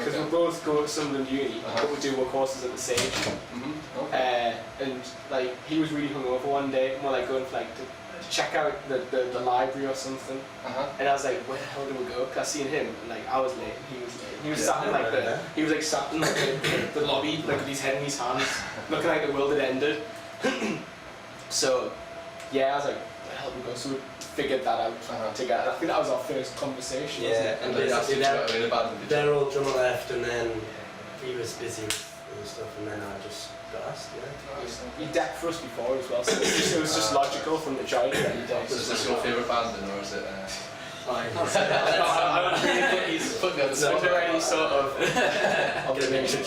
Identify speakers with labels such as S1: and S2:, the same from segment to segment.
S1: because we both go to Sunderland Uni, but we do our courses at the same. And like he was really hungover one day, and we're like going for like to check out the library or something. And I was like, where the hell do we go? Because I seen him, and like I was late, and he was late. He was sat in like sat in like the lobby, like with his head in his hands, looking like the world had ended. So yeah, I was like, where the hell do we go? So we figured that out together. I think that was our first conversation.
S2: Yeah,
S1: wasn't it?
S2: and basically their old drummer left, and then he was busy with other stuff, and then I just got asked.
S1: He decked for us before as well, so it was just logical from the journey that he did.
S3: So is this your favourite band then, or is it?
S1: I don't really think he's put me on the spot or any sort of obligation.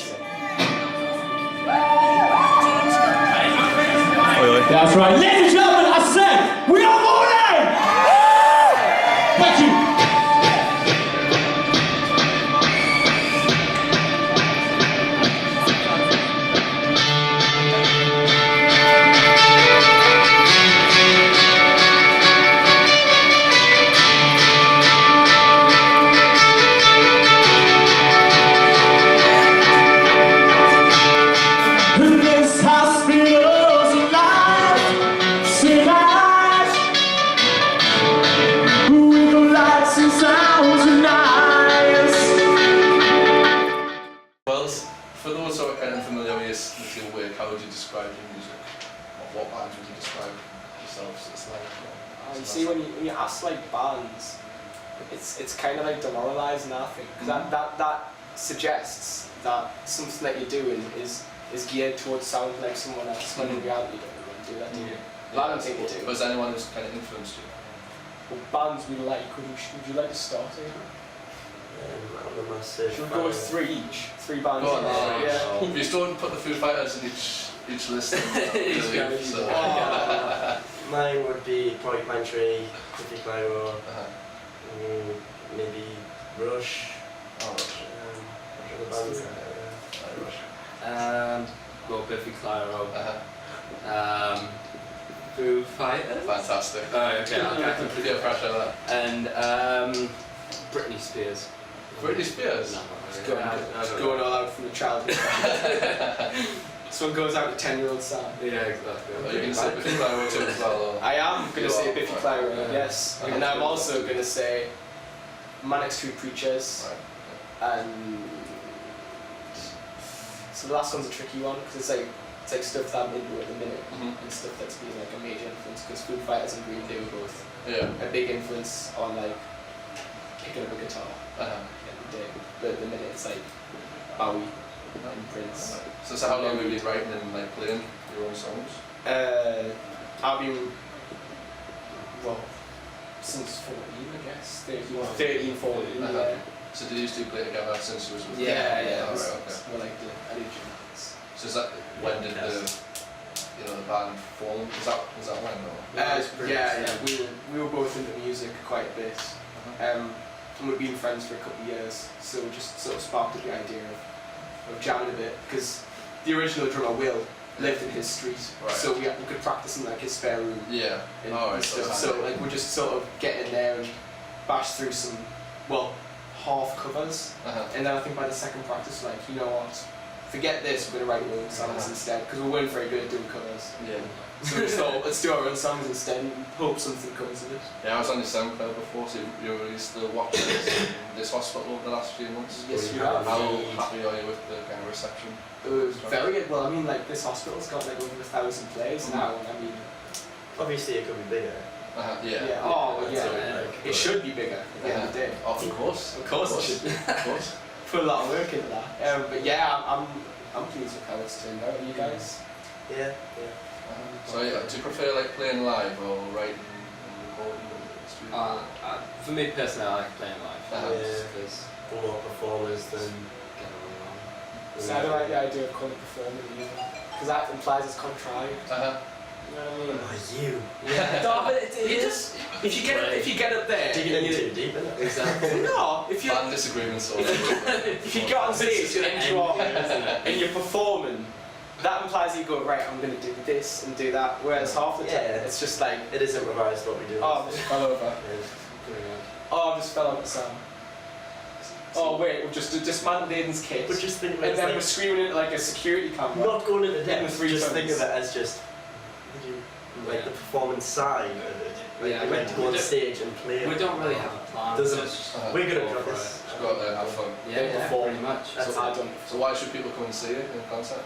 S4: That's right, ladies and gentlemen, I said, we are morning! Thank you. This hospital's alive, tonight. With the lights and sounds and eyes.
S3: Well, for those who are kind of familiar with your work, how would you describe your music? What bands would you describe yourselves as like?
S1: You see, when you ask like bands, it's kind of like demoralising, I think, because that suggests that something that you're doing is geared towards sounding like someone else, when in reality you don't really do that, do you? Well, I don't think you do.
S3: Was anyone who's kind of influenced you?
S1: Well, bands we like, would you like to start here?
S2: I'm a massive.
S1: Should we go with three each? 3 bands?
S3: Go on,
S1: yeah.
S3: If you still put the Foo Fighters in each list.
S2: Mine would be Porcupine Tree, Biffy Clyro, maybe Rush. Other bands.
S3: Rush.
S5: Well, Biffy Clyro. Foo Fighters.
S3: Fantastic.
S5: Oh, okay.
S3: I completely pressure that.
S5: And Britney Spears.
S3: Britney Spears?
S5: No,
S1: Just going all out from the childhood. This one goes out to 10-year-old Sam.
S5: Yeah, exactly.
S3: Are you going to say Biffy Clyro too as well? Or?
S1: I am going to say Biffy Clyro,
S3: Yeah.
S1: yes. And I'm also going to say Manic Street Preachers.
S3: Right.
S1: And so the last one's a tricky one because it's like stuff that I'm into at the minute and stuff that's been like a major influence, because Foo Fighters and Green Day were both a big influence on like picking up a guitar at the day. But at the minute it's like Bowie and Prince.
S3: So how long have you been writing and like playing your own songs?
S1: I've been since 14, I guess. 13, 14. Yeah.
S3: So did you two play together since you was with
S1: Yeah.
S3: Right, okay.
S1: More like the Allegiant bands.
S3: So is that when did the band form? Was that when or?
S1: We were both into music quite a bit. And we've been friends for a couple of years, so we just sort of sparked up the idea of jamming a bit, because the original drummer Will lived in his street, so we could practice in like his spare room. And stuff. So like we just sort of get in there and bash through some half covers, and then I think by the second practice, like, you know what, forget this, we're going to write our own songs instead, because we weren't very good at doing covers. So we thought, let's do our own songs instead and hope something comes of it.
S3: Yeah, I was on your SoundCloud before, so you released the Watch This Hospital over the last few months.
S1: Yes, you have.
S3: How happy are you with the kind of reception?
S1: Very good. Well, I mean, like, this hospital's got like over 1,000 plays now, and I mean,
S2: obviously it could be bigger.
S1: It should be bigger at the end of the day.
S3: Of course
S1: it should be.
S3: Of course.
S1: Put a lot of work into that. But yeah, I'm pleased with how it's turned out. Are you guys?
S2: Yeah.
S3: So do you prefer like playing live or writing and recording in the studio?
S5: For me personally, I like playing live.
S2: Because more performers than
S5: getting along.
S1: So I don't like the idea of calling performing either, because that implies it's contrived. You know what I mean?
S2: You.
S1: Yeah. No, but it is. If you get up there,
S2: digging in too deep, isn't it?
S5: Exactly.
S1: No, if you
S3: Band disagreements or
S1: if you get on stage and you're performing, that implies you go, right, I'm going to do this and do that. Whereas half the time it's just like,
S2: it is improvised what we do.
S1: I just fell over. I just fell over the sound. Oh wait, we'll just dismantle Aiden's kit.
S2: But just think of it
S1: and
S2: as
S1: then
S2: like,
S1: we're screaming it like a security camera.
S2: not going into
S1: Hitting the
S2: depth,
S1: three
S2: just
S1: tones.
S2: think of it as just like the performance side of it. Like
S5: Yeah,
S2: you're meant to go on
S5: we
S2: stage and play.
S5: We don't really have a plan.
S2: Doesn't-
S5: it's just
S2: We're gonna
S5: go
S2: do
S5: for
S2: this.
S3: Just go out there and have fun.
S5: it. Yeah,
S1: perform.
S5: pretty much.
S2: That's
S1: So I don't.
S3: So why should people come and see it in concert?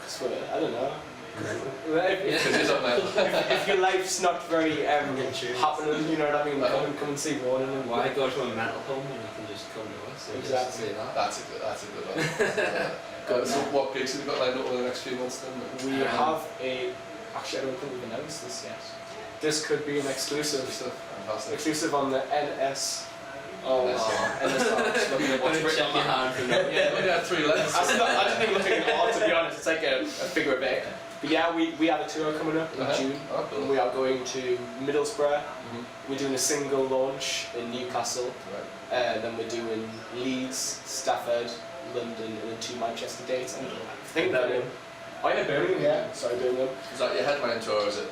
S1: Cause I don't know.
S2: Mental.
S1: If,
S3: Because it's up there.
S1: if your life's not very
S2: Get tuned.
S1: happening, you know what I mean. Come and see Ronan and
S5: Why go to a mental home when you can just come to us and
S1: Exactly.
S5: just see that?
S3: That's a good one. So what gigs have you got lined up over the next few months then?
S1: we have a. Actually, I don't think we've announced this yet. This could be an exclusive.
S3: Fantastic.
S1: Exclusive on the NS. Oh,
S3: NS.
S1: I'm just looking at what's
S5: Don't
S1: written
S5: check
S1: on
S5: your
S1: my hand.
S5: hand for that.
S3: Yeah, we had 3 letters.
S1: I didn't even look at it all, to be honest. It's like a figure of 8. But yeah, we have a tour coming up in June.
S3: Oh,
S1: And
S3: cool.
S1: we are going to Middlesbrough.
S3: Mhm.
S1: We're doing a single launch in Newcastle.
S3: Right.
S1: Then we're doing Leeds, Stafford, London, and then 2 Manchester dates. And I think
S2: Birmingham.
S1: Oh yeah, Birmingham. Yeah, sorry, Birmingham.
S3: Is that your headline tour or is it?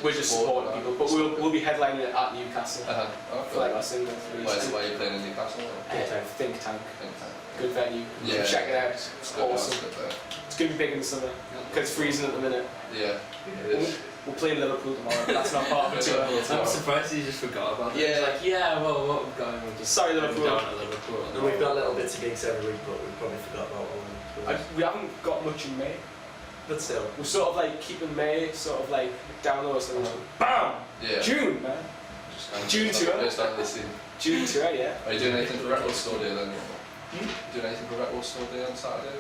S1: We're just supporting people, but we'll be headlining it at Newcastle
S3: Oh,
S1: for
S3: cool.
S1: like our single
S3: Where's
S1: release.
S3: why you're playing in Newcastle?
S1: Think Tank,
S3: Think tank.
S1: good venue.
S3: Yeah.
S1: Check it out. It's
S3: Good,
S1: awesome.
S3: that's good there.
S1: It's gonna be big in the summer because it's freezing at the minute.
S3: Yeah, it is.
S1: We'll play in Liverpool tomorrow. But that's not part of the tour.
S5: I'm surprised you just forgot about it.
S1: Yeah.
S5: It's like, yeah, well, what we're going, we'll just
S1: Sorry,
S5: head
S1: Liverpool.
S5: down to Liverpool.
S2: And we've got little bits of gigs every week, but we probably forgot about one.
S1: We haven't got much in May.
S2: But still.
S1: We're sort of like keeping May sort of like down low, so we're just BAM!
S3: Yeah.
S1: June, man.
S3: Just kind of
S1: June tour.
S3: Just starting to see.
S1: June tour, yeah.
S3: Are you doing anything for Record Store Day then? Doing anything for Record Store Day on Saturday?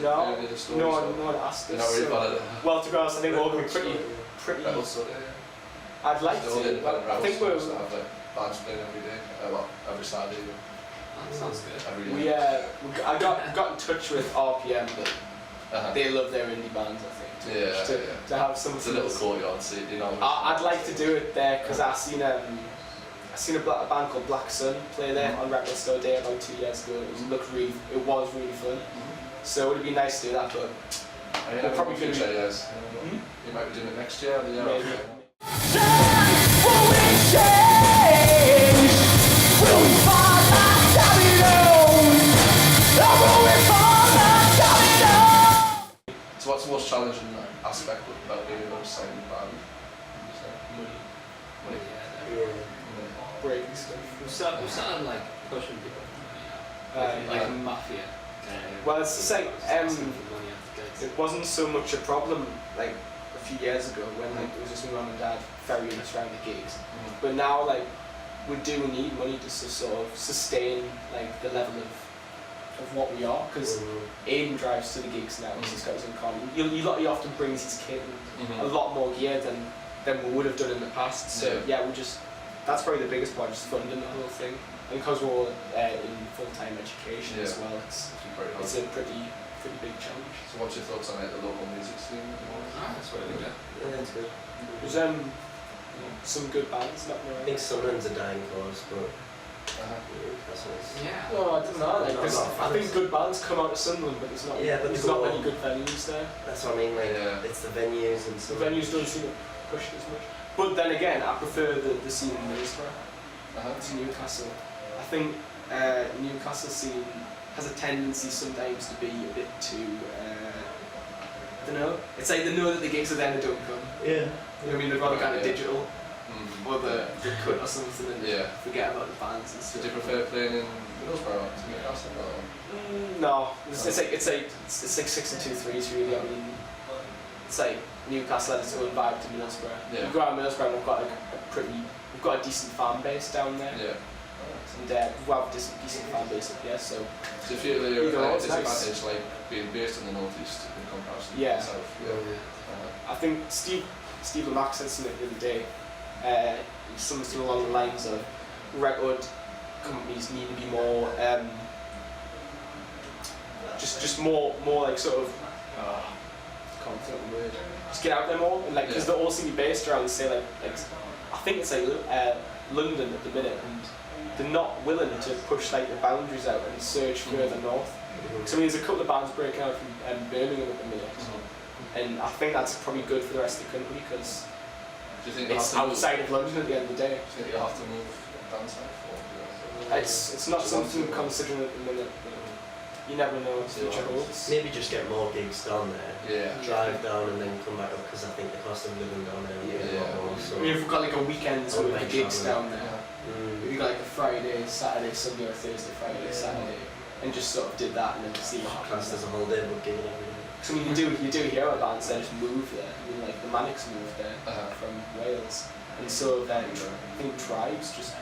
S1: No,
S3: any of the stores
S1: no
S3: or-
S1: one asked
S3: You're
S1: us.
S3: not really
S1: so-
S3: bothered.
S1: Well, to be honest, I think we're all going to be pretty.
S3: Record Store Day, yeah.
S1: I'd like
S3: Still
S1: to.
S3: independent
S1: But I
S3: record
S1: think we're.
S3: stores that have like bands playing every day. Well, every Saturday.
S5: That sounds good.
S3: Every
S1: We
S3: day.
S1: I got in touch with RPM, but
S3: Uh-huh.
S1: they love their indie bands. I think.
S3: Yeah,
S1: To,
S3: yeah.
S1: to have some.
S3: It's a little courtyard seat, you know.
S1: I'd like to do it there because I seen a band called Black Sun play there on Record Store Day about 2 years ago. It was really fun. So it would be nice to do that, but
S3: We're
S1: probably gonna be-
S3: years. You might be doing it next year or the year
S1: Maybe.
S3: after. So what's the most challenging aspect about being a signing band? Money.
S2: Yeah.
S1: breaking stuff.
S5: We started like pushing people for money now. Like mafia.
S1: Well, it's just like
S5: asking for money after gigs.
S1: it wasn't so much a problem like a few years ago when like it was just my mum and dad ferrying us around the gigs. But now like we do need money just to sort of sustain like the level of what we are because Aiden drives to the gigs now. He's got his own car. He often brings his kit and a lot more gear than we would have done in the past. So yeah, that's probably the biggest part, just funding the whole thing. And because we're all in full-time education as well, it's a pretty big challenge.
S3: So what's your thoughts on the local music scene at the moment?
S5: That's really good.
S2: Yeah, it's good.
S1: There's some good bands not
S2: I think Sunderland's a dying cause, but that's
S5: Yeah.
S1: No, I don't know. Like,
S2: Not
S1: there's-
S2: a lot of
S1: I think
S2: fans.
S1: good bands come out of Sunderland, but there's not.
S2: Yeah, but
S1: there's
S2: they
S1: not
S2: go
S1: many
S2: on.
S1: good venues there.
S2: that's what I mean. Like
S3: Yeah.
S2: it's the venues and
S1: The
S2: stuff.
S1: venues don't seem to push it as much. But then again, I prefer the scene in Middlesbrough to Newcastle. I think Newcastle scene has a tendency sometimes to be a bit too. I don't know. It's like they know that the gigs are there and they don't come.
S2: Yeah.
S1: You know what I mean? They'd rather kind of
S3: Yeah.
S1: digital or the cut or something and
S3: Yeah.
S1: forget about the bands and stuff.
S3: Did you prefer playing in Middlesbrough to Newcastle or?
S1: No, it's like 6 and 2 3s really. I mean, it's like Newcastle has its own vibe to Middlesbrough.
S3: Yeah.
S1: You go out to Middlesbrough and we've got a decent fan base down there,
S3: Yeah.
S1: and we have a decent fan base up here. So
S3: Do you feel that you're
S1: Either or,
S3: at a
S1: it's nice.
S3: disadvantage like being based in the northeast in comparison
S1: Yeah.
S3: to the south? Yeah.
S1: I think Steve Lamack said something the other day, something along the lines of record companies need to be more, just more like sort of. Can't think of the word. Just get out there more, and like because
S3: Yeah.
S1: they all seem to be based around, say like I think it's like London at the minute, and they're not willing to push like the boundaries out and surge further north. So I mean, there's a couple of bands breaking out from Birmingham at the minute, and I think that's probably good for the rest of the country because
S3: Do you think you have
S1: it's
S3: to move?
S1: outside of London at the end of the day.
S3: Do you think you have to move down south? Or,
S1: It's not something I'm considering at the minute. But you never know what the future holds.
S2: Maybe just get more gigs down there.
S3: Yeah.
S2: Drive down and then come back up because I think the cost of living down there will be a lot more. So.
S1: I mean, if we've got like a weekend
S2: Oh,
S1: with the gigs
S2: travelling.
S1: down there,
S3: Yeah.
S1: if you got like a Friday, Saturday, Sunday, or Thursday, Friday, Saturday, and just sort of did that and then see what happens.
S2: Classed as a holiday, but gigging every day.
S1: So I mean, you do hear about bands that just move there. I mean, like the Manics moved there from Wales, and so then I think Tribes just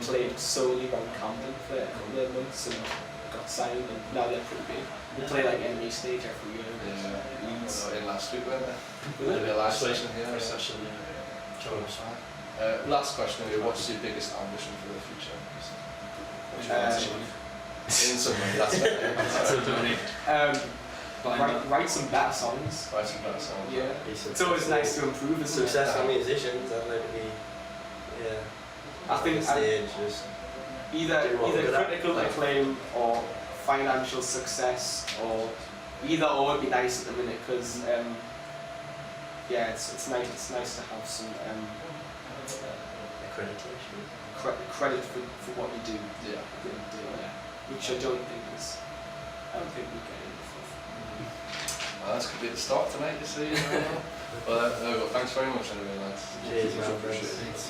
S1: played solely around Camden for a couple of months and got signed, and now they're pretty big. They play like Enemy Stage every year.
S3: Yeah.
S1: Leeds.
S3: In last week, weren't they?
S1: Was it?
S3: Maybe a live
S2: Session,
S3: session here.
S2: first session,
S3: Last question here, what's your biggest ambition for the future? What do you want to achieve? In some way, that's better.
S1: Write some better songs.
S3: Write some better songs.
S1: Yeah. It's always nice to improve. Isn't it?
S2: Successful musicians, I'd like to be,
S1: I think
S2: on stage, just
S1: either
S2: do what we're good at.
S1: critical acclaim or financial success, or either or would be nice at the minute because it's nice to have some
S2: accreditation.
S1: credit for what you do.
S3: Yeah.
S1: Which I don't think we get enough of.
S3: Well, that's could be the start tonight, you see. Well, thanks very much anyway, lads.
S2: Cheers, man.
S3: Appreciate it.
S1: Cheers.